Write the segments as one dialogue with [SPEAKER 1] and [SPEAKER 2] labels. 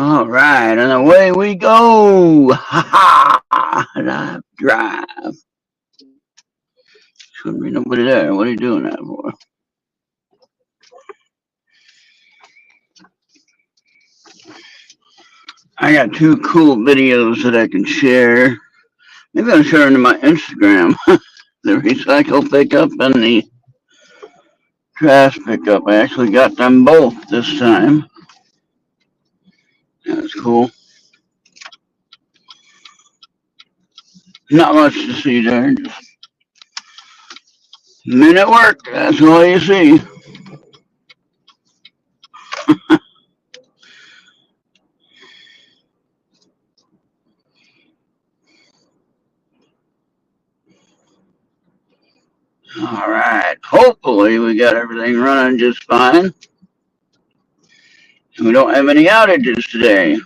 [SPEAKER 1] All right, and away we go. Ha ha! Live drive. Shouldn't be nobody there. What are you doing that for? I got two cool videos that I can share. Maybe I'll share them to my Instagram. The recycle pickup and the trash pickup. I actually got them both this time. That's cool. Not much to see there. Just men at work. That's all you see. All right. Hopefully we got everything running just fine. And we don't have any outages today. I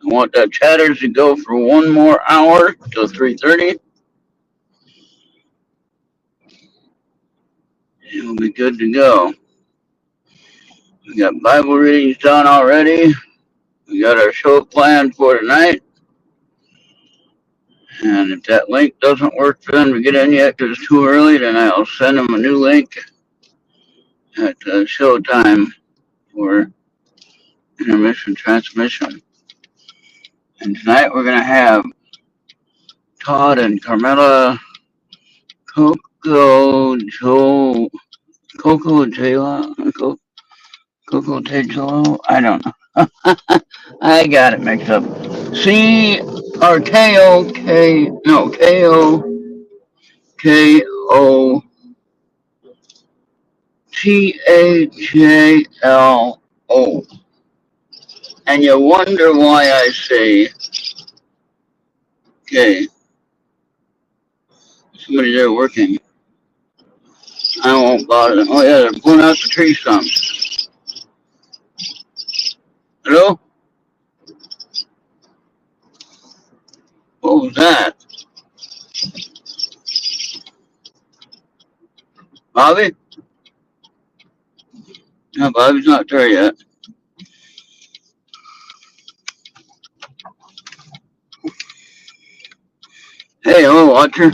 [SPEAKER 1] want the chatters to go for one more hour till 3:30. And we'll be good to go. We got Bible readings done already. We got our show planned for tonight. And if that link doesn't work for them to get in yet because it's too early, then I'll send them a new link at show time for intermission transmission. And tonight we're going to have Todd and Carmela Joe, Coco Taylor, Coco Taylor. I don't know. I got it mixed up. C or K O K no K O K O TAJLO. And you wonder why I say K. Somebody there working. I won't bother them. Oh yeah, they're pulling out the tree stumps. Hello? What was that? Bobby? No, Bobby's not there yet. Hey, hello, Watcher.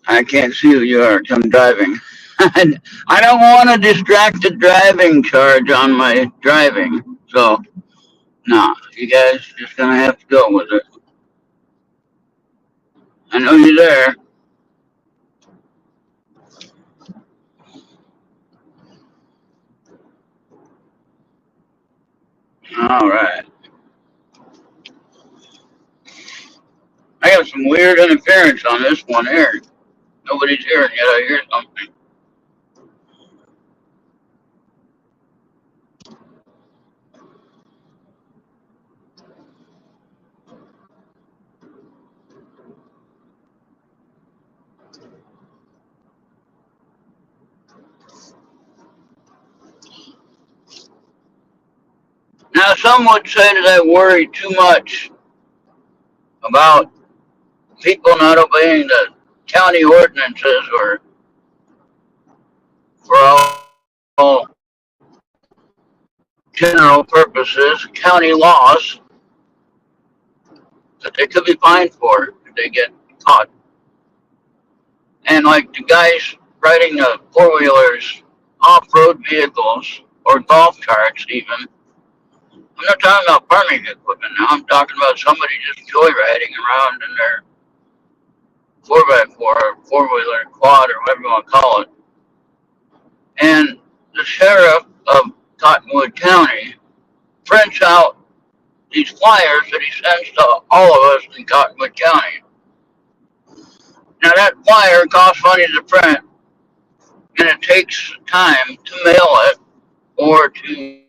[SPEAKER 1] I can't see who you are. I'm driving. I don't want a distracted driving charge on my driving. So, no, you guys just gonna have to go with it. I know you're there. All right. I have some weird interference on this one here. Nobody's hearing yet. I hear something. Now, some would say that I worry too much about people not obeying the county ordinances or for all general purposes, county laws that they could be fined for if they get caught. And like the guys riding the four-wheelers, off-road vehicles, or golf carts even, I'm not talking about farming equipment now. I'm talking about somebody just joyriding around in their 4x4 or four-wheeler, quad, or whatever you want to call it. And the sheriff of Cottonwood County prints out these flyers that he sends to all of us in Cottonwood County. Now that flyer costs money to print, and it takes time to mail it or to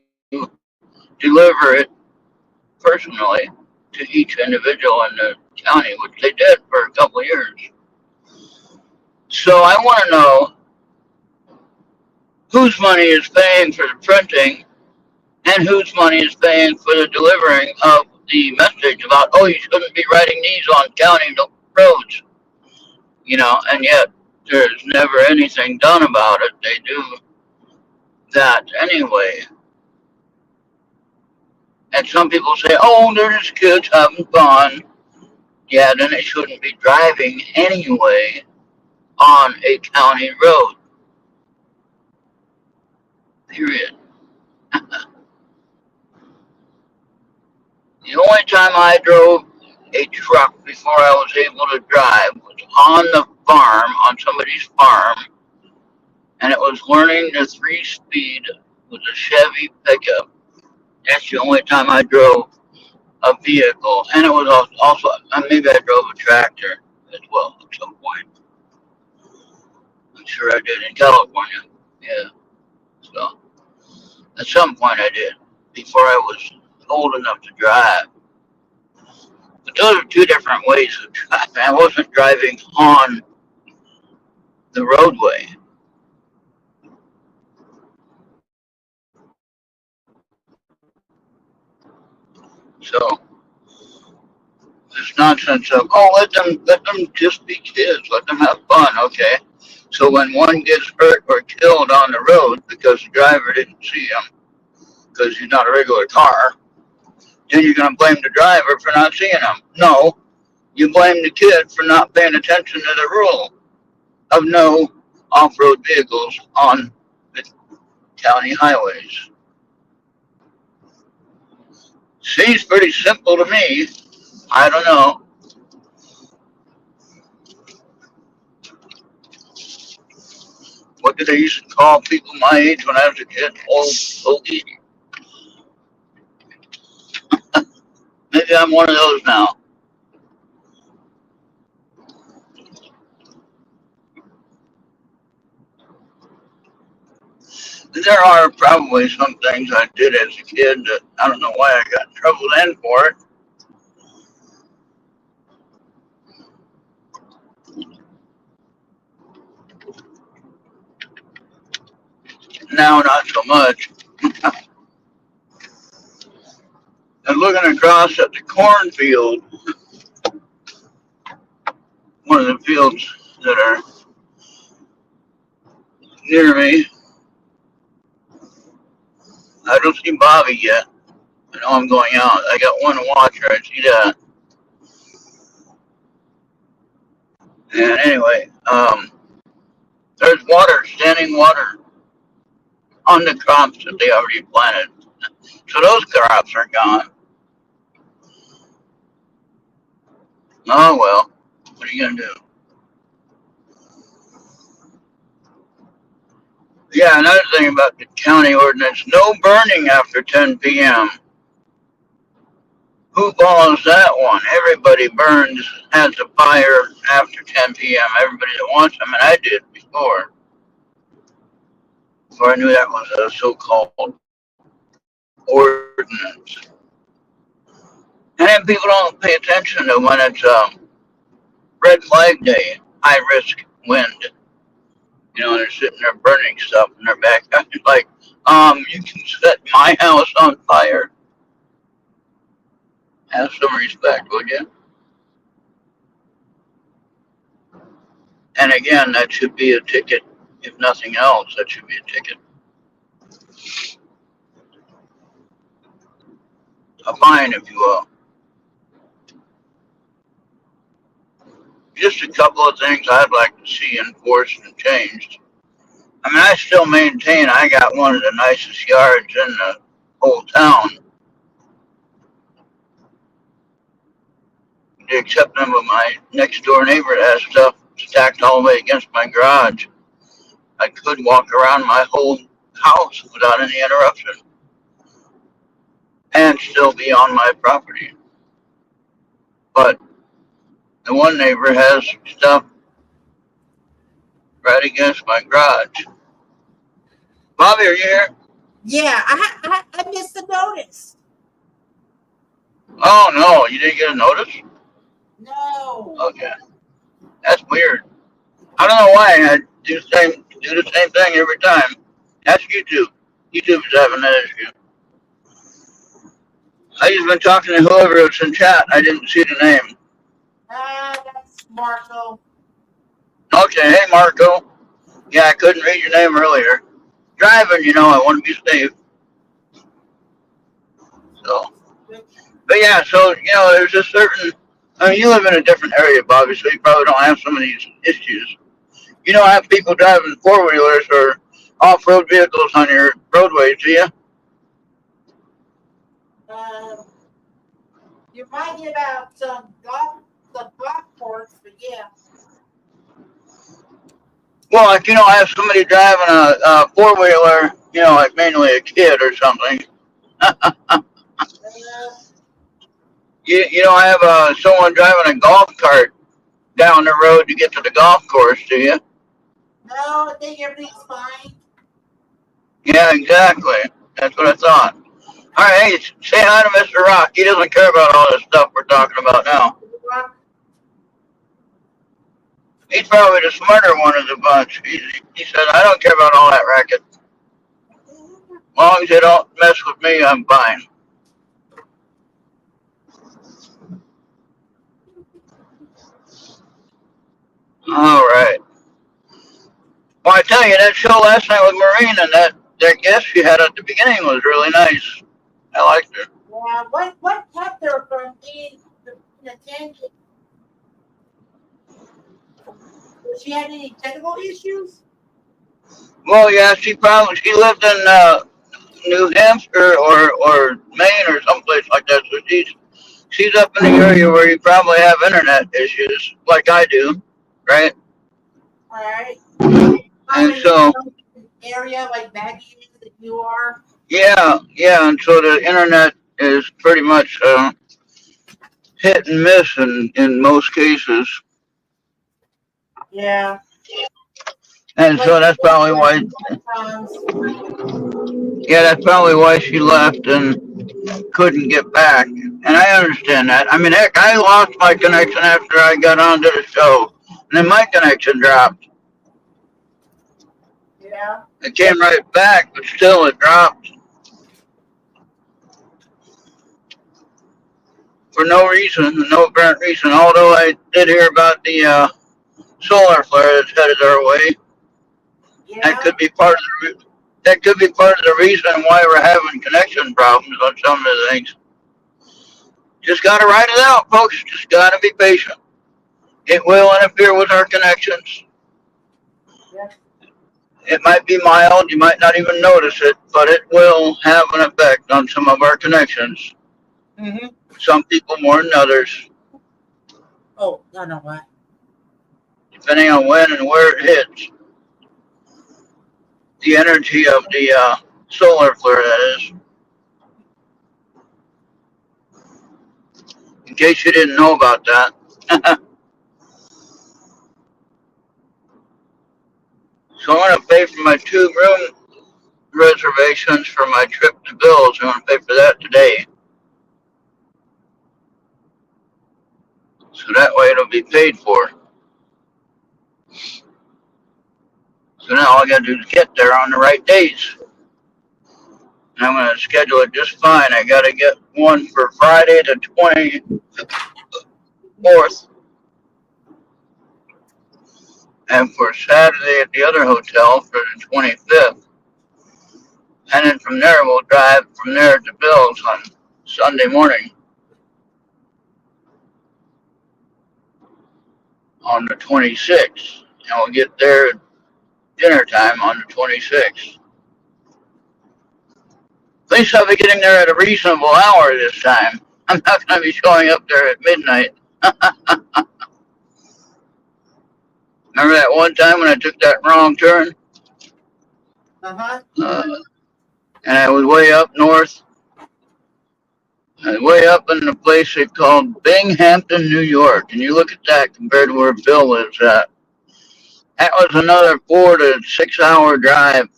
[SPEAKER 1] deliver it personally to each individual in the county, which they did for a couple of years. So I want to know whose money is paying for the printing and whose money is paying for the delivering of the message about, oh, you shouldn't be riding these on county roads. You know, and yet there's never anything done about it. They do that anyway. And some people say, oh, they're just kids having fun. Yeah, then they shouldn't be driving anyway on a county road, period. The only time I drove a truck before I was able to drive was on the farm, on somebody's farm, and it was learning the 3-speed with a Chevy pickup. That's the only time I drove a vehicle, and it was also maybe I drove a tractor as well at some point. I'm sure I did in California. Yeah, so at some point I did before I was old enough to drive. But those are two different ways of driving. I wasn't driving on the roadway. So this nonsense of, oh, let them just be kids, let them have fun. Okay, so when one gets hurt or killed on the road because the driver didn't see him because he's not a regular car, then you're going to blame the driver for not seeing him. No, you blame the kid for not paying attention to the rule of no off-road vehicles on the county highways. Seems pretty simple to me. I don't know. What did they used to call people my age when I was a kid? Old fogey. Maybe I'm one of those now. There are probably some things I did as a kid that I don't know why I got in trouble then for it. Now, not so much. And looking across at the cornfield, one of the fields that are near me, I don't see Bobby yet. I know I'm going out. I got one watcher. I see that. And anyway, there's water, standing water on the crops that they already planted. So those crops are gone. Oh well, what are you gonna do? Yeah, another thing about the county ordinance, no burning after 10 p.m. Who follows that one? Everybody burns, has a fire after 10 p.m. Everybody that wants them, and I did before. Before I knew that was a so-called ordinance. And then people don't pay attention to when it's red flag day, high risk wind. You know, they're sitting there burning stuff in their backyard. Like, you can set my house on fire. Have some respect, would you? And again, that should be a ticket. If nothing else, that should be a ticket. A fine, if you will. Just a couple of things I'd like to see enforced and changed. I mean, I still maintain I got one of the nicest yards in the whole town. With the exception of my next door neighbor that has stuff stacked all the way against my garage. I could walk around my whole house without any interruption and still be on my property. But the one neighbor has stuff right against my garage. Bobby, are you here?
[SPEAKER 2] Yeah, I missed the notice.
[SPEAKER 1] Oh no, you didn't get a notice?
[SPEAKER 2] No.
[SPEAKER 1] Okay, that's weird. I don't know why I do the same thing every time. That's YouTube. YouTube is having that issue. I just been talking to whoever was in chat. I didn't see the name.
[SPEAKER 2] That's Marco.
[SPEAKER 1] Okay, hey Marco. Yeah, I couldn't read your name earlier. Driving, you know, I want to be safe. So But yeah, so there's a certain. I mean, you live in a different area, Bobby, so you probably don't have some of these issues. You don't have people driving 4-wheelers or off-road vehicles on your roadways, do you?
[SPEAKER 2] Um, you might get out some golf course, but yeah.
[SPEAKER 1] Well, if you don't have somebody driving a 4-wheeler, like mainly a kid or something,
[SPEAKER 2] Uh,
[SPEAKER 1] you don't have someone driving a golf cart down the road to get to the golf course, do you?
[SPEAKER 2] no, I think everything's fine.
[SPEAKER 1] Yeah, exactly. That's what I thought. All right, hey, say hi to Mr. Rock. He doesn't care about all this stuff we're talking about now. He's probably the smarter one of the bunch. He said, I don't care about all that racket. As long as they don't mess with me, I'm fine. All right. Well, I tell you, that show last night with Maureen and that guest she had at the beginning was really nice. I liked her.
[SPEAKER 2] Yeah, what kept her from being attended? She had any technical issues?
[SPEAKER 1] Well, yeah, she lived in New Hampshire or Maine or someplace like that. So she's up in the area where you probably have internet issues, like I do, right?
[SPEAKER 2] All right.
[SPEAKER 1] And so
[SPEAKER 2] Area like Maggie is that you are.
[SPEAKER 1] yeah, and so the internet is pretty much hit and miss in most cases,
[SPEAKER 2] Yeah.
[SPEAKER 1] and so that's probably why. Yeah, that's probably why she left and couldn't get back. And I understand that. I mean, heck, I lost my connection after I got onto the show, and then my connection dropped.
[SPEAKER 2] Yeah.
[SPEAKER 1] It came right back, but still it dropped for no reason, no apparent reason. Although I did hear about the solar flare that's headed our way.
[SPEAKER 2] Yeah.
[SPEAKER 1] That could be part of the reason why we're having connection problems on some of the things. Just gotta ride it out, folks. Just gotta be patient. It will interfere with our connections.
[SPEAKER 2] Yeah.
[SPEAKER 1] It might be mild, you might not even notice it, but it will have an effect on some of our connections.
[SPEAKER 2] Mm-hmm.
[SPEAKER 1] Some people more than others.
[SPEAKER 2] Oh, I know what.
[SPEAKER 1] Depending on when and where it hits. The energy of the solar flare, that is. In case you didn't know about that. So I'm going to pay for my 2-room reservations for my trip to Bill's. I'm going to pay for that today. So that way it'll be paid for. So now all I got to do is get there on the right days. And I'm going to schedule it just fine. I got to get one for Friday the 24th. And for Saturday at the other hotel for the 25th. And then from there, we'll drive from there to Bill's on Sunday morning. On the 26th. And we'll get there at dinner time on the 26th. At least I'll be getting there at a reasonable hour this time. I'm not going to be showing up there at midnight. Remember that one time when I took that wrong turn?
[SPEAKER 2] Uh-huh.
[SPEAKER 1] And I was way up north. I was way up in the place they called Binghamton, New York. And you look at that compared to where Bill lives at. That was another 4 to 6 hour drive.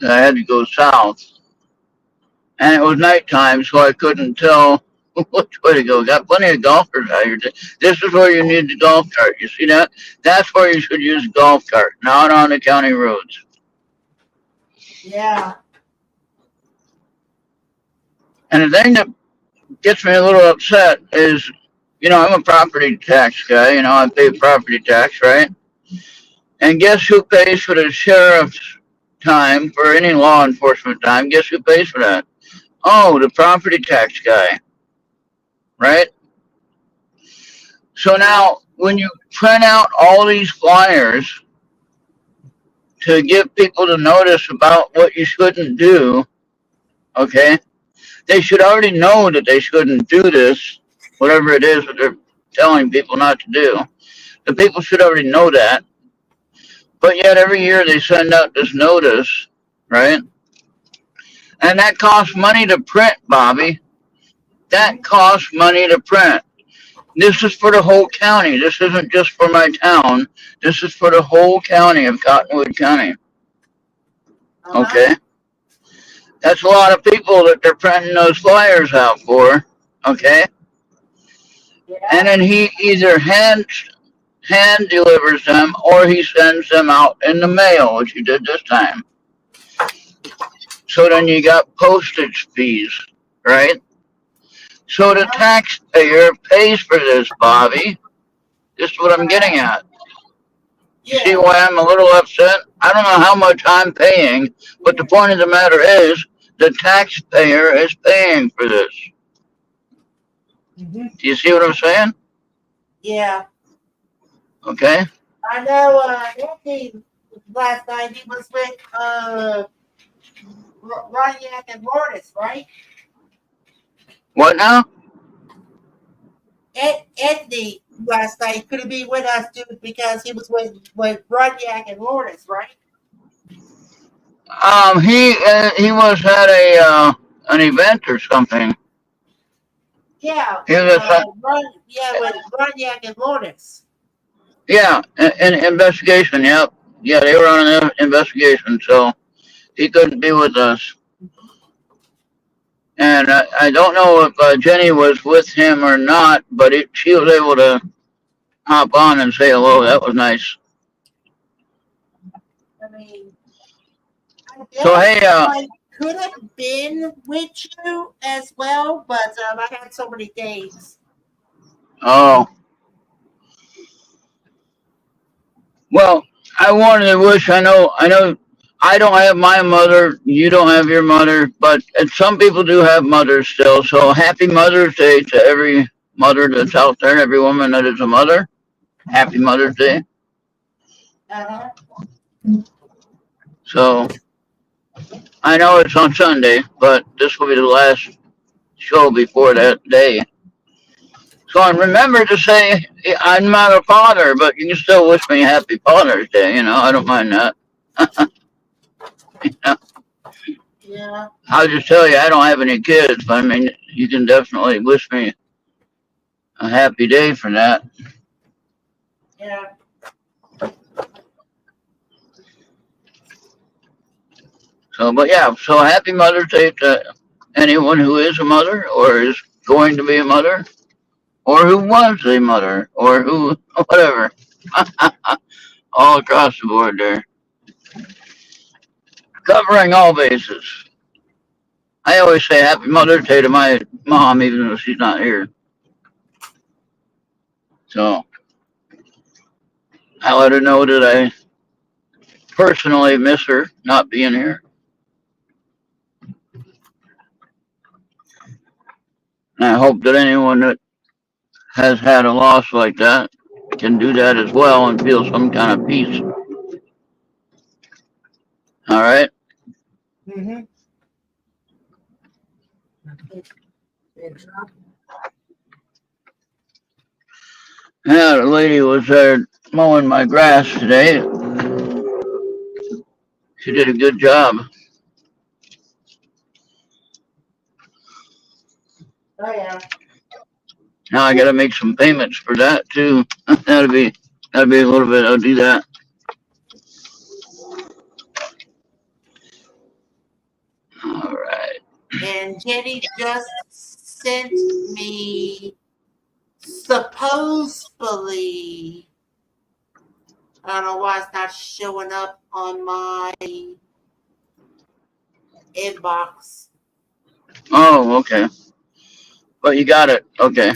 [SPEAKER 1] I had to go south. And it was nighttime, so I couldn't tell which way to go. Got plenty of golfers out here. This is where you need the golf cart. You see that? That's where you should use a golf cart, not on the county roads.
[SPEAKER 2] Yeah.
[SPEAKER 1] And the thing that gets me a little upset is, I'm a property tax guy. I pay property tax, right? And guess who pays for the sheriff's time, for any law enforcement time? Guess who pays for that? Oh, the property tax guy, right? So now, when you print out all these flyers to give people to notice about what you shouldn't do, okay, they should already know that they shouldn't do this, whatever it is that they're telling people not to do. The people should already know that. But yet every year they send out this notice, right? And that costs money to print, Bobby. That costs money to print. This is for the whole county. This isn't just for my town. This is for the whole county of Cottonwood County. Okay? That's a lot of people that they're printing those flyers out for. Okay?
[SPEAKER 2] Yeah.
[SPEAKER 1] And then he either hand delivers them or he sends them out in the mail, which he did this time. So then you got postage fees, right? So the taxpayer pays for this, Bobby. This is what I'm getting at. You see why I'm a little upset? I don't know how much I'm paying, but the point of the matter is the taxpayer is paying for this.
[SPEAKER 2] Mm-hmm.
[SPEAKER 1] Do you see what I'm saying?
[SPEAKER 2] Yeah.
[SPEAKER 1] Okay.
[SPEAKER 2] I know Andy last night he was with Roniak and Mortis, right?
[SPEAKER 1] What now?
[SPEAKER 2] Andy last night couldn't be with us dude because he was with Roniak and Mortis, right?
[SPEAKER 1] He was at a an event or something.
[SPEAKER 2] Yeah.
[SPEAKER 1] He was
[SPEAKER 2] with Roniak and Mortis.
[SPEAKER 1] Yeah, an investigation. Yep. Yeah, they were on an investigation, so he couldn't be with us. And I don't know if Jenny was with him or not, but she was able to hop on and say hello. That was nice.
[SPEAKER 2] I mean,
[SPEAKER 1] So hey,
[SPEAKER 2] I could have been with you as well, but I had so many days.
[SPEAKER 1] Oh. Well, I wanted to wish. I know. I don't have my mother. You don't have your mother, but some people do have mothers still. So happy Mother's Day to every mother that's out there, every woman that is a mother. Happy Mother's Day.
[SPEAKER 2] Uh-huh.
[SPEAKER 1] So I know it's on Sunday, but this will be the last show before that day. So I remember to say I'm not a father, but you can still wish me Happy Father's Day. You know, I don't mind that. You know?
[SPEAKER 2] Yeah.
[SPEAKER 1] I'll just tell you, I don't have any kids, but I mean, you can definitely wish me a happy day for that.
[SPEAKER 2] Yeah.
[SPEAKER 1] So, but yeah, so happy Mother's Day to anyone who is a mother or is going to be a mother or who was a mother or who, whatever. All across the board there. Covering all bases. I always say happy Mother's Day to my mom, even though she's not here. So I let her know that I personally miss her not being here. And I hope that anyone that has had a loss like that can do that as well and feel some kind of peace. All right?
[SPEAKER 2] Mm-hmm.
[SPEAKER 1] Yeah, the lady was there mowing my grass today. She did a good job.
[SPEAKER 2] Oh yeah.
[SPEAKER 1] Now I got to make some payments for that too. that'll be a little bit. I'll do that. All right.
[SPEAKER 2] And Jenny just sent me supposedly. I don't know why it's not showing up on my inbox.
[SPEAKER 1] Oh, okay. But you got it. Okay.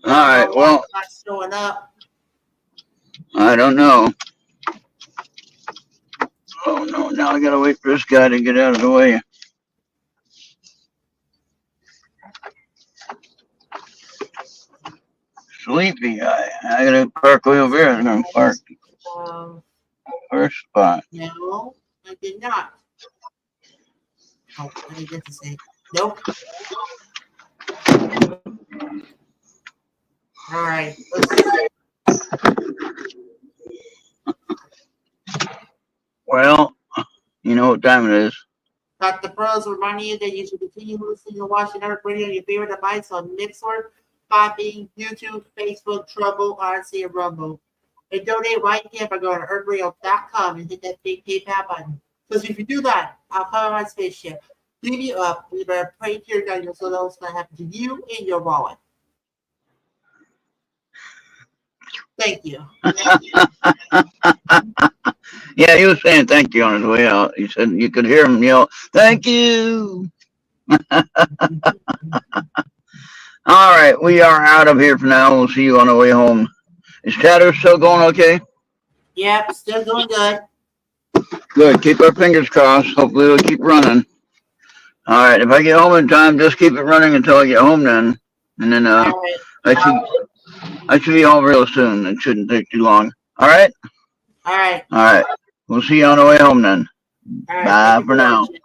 [SPEAKER 1] All right. Well,
[SPEAKER 2] it's not showing up.
[SPEAKER 1] I don't know. Oh no, now I gotta wait for this guy to get out of the way. Sleepy guy. I gotta park way over here. I'm gonna park
[SPEAKER 2] Um,
[SPEAKER 1] first spot.
[SPEAKER 2] no, I did not. Oh, I didn't to say. Nope. All right.
[SPEAKER 1] Well, you know what time it is.
[SPEAKER 2] Got the pros reminding you that you should continue listening and watching Earth Radio on your favorite device on Mixer, Podbean, YouTube, Facebook, Trouble, RC, and Rumble. And donate right here by going to earthradio.com and hit that big PayPal button. Because if you do that, I'll come on my spaceship, clean you up, we better pray to your guardian so that's going to happen to you and your wallet. Thank you.
[SPEAKER 1] Yeah, he was saying thank you on his way out. He said you could hear him yell, "Thank you." All right, we are out of here for now. We'll see you on the way home. Is Chatter still going okay?
[SPEAKER 2] Yep, still doing good.
[SPEAKER 1] Good. Keep our fingers crossed. Hopefully it'll keep running. All right. If I get home in time, just keep it running until I get home then. And then
[SPEAKER 2] All right.
[SPEAKER 1] I should be home real soon. It shouldn't take too long. All right?
[SPEAKER 2] All right.
[SPEAKER 1] All right. We'll see you on the way home then.
[SPEAKER 2] All right.
[SPEAKER 1] Bye for now.
[SPEAKER 2] Watching.